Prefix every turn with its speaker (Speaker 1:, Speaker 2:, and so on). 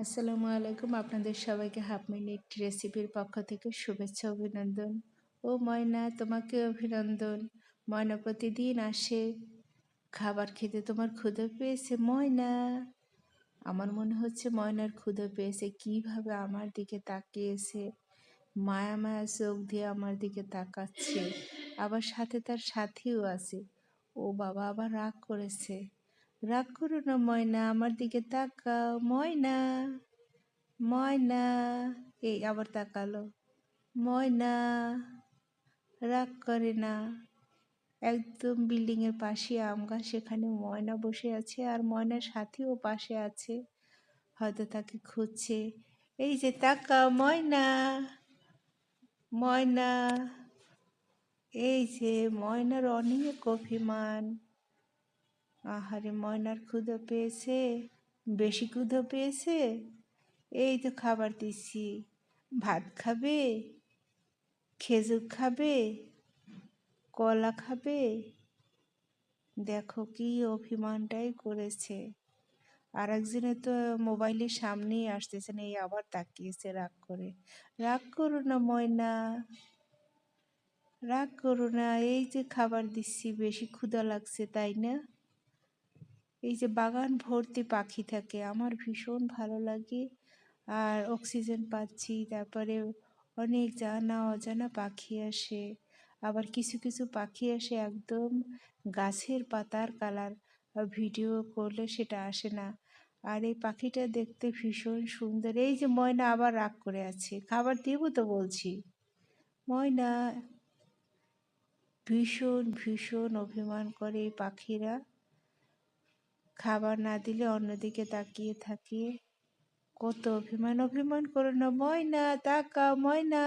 Speaker 1: আসসালামু আলাইকুম। আপনাদের সবাইকে হাফ মিনিট রেসিপির পক্ষ থেকে শুভেচ্ছা অভিনন্দন। ও ময়না, তোমাকে অভিনন্দন। ময়না প্রতিদিন আসে খাবার খেতে। তোমার ক্ষুধা পেয়েছে ময়না? আমার মনে হচ্ছে ময়নার ক্ষুধা পেয়েছে। কিভাবে আমার দিকে তাকিয়েছে, মায়া মায়া চোখ দিয়ে আমার দিকে তাকাচ্ছে। আবার সাথে তার সাথীও আছে। ও বাবা, আবার রাগ করেছে। রাগ করো না ময়না, আমার দিকে তাকাও ময়না। ময়না, এই আবার তাকালো। ময়না রাগ করে না। একদম বিল্ডিং এর পাশে আম গাছ, সেখানে ময়না বসে আছে আর ময়নার সাথীও পাশে আছে, হয়তো তাকে খুঁজছে। এই যে তাকাও ময়না, ময়না। এই যে ময়নার অনেক অভিমান। আহারে, ময়নার ক্ষুধা পেয়েছে, বেশি ক্ষুধা পেয়েছে। এই তো খাবার দিচ্ছি, ভাত খাবে, খেজুর খাবে, কলা খাবে। দেখো কি অভিমানটাই করেছে। আর একজনে তো মোবাইলের সামনেই আসতেছে না, এই আবার তাকিয়েছে রাগ করে। রাগ করো না ময়না, রাগ করো না। এই যে খাবার দিচ্ছি, বেশি ক্ষুধা লাগছে তাই না? এই যে বাগান ভর্তি পাখি থাকে, আমার ভীষণ ভালো লাগে। আর অক্সিজেন পাচ্ছি, তারপরে অনেক জানা অজানা পাখি আসে। আবার কিছু কিছু পাখি আসে একদম গাছের পাতার কালার, ভিডিও করলে সেটা আসে না। আর এই পাখিটা দেখতে ভীষণ সুন্দর। এই যে ময়না আবার রাগ করে আছে, খাবার দেবো তো বলছি। ময়না ভীষণ ভীষণ অভিমান করে এই পাখিরা, খাবার না দিলে অন্যদিকে তাকিয়ে থাকে। কত অভিমান! অভিমান করো না ময়না, তাকাও ময়না।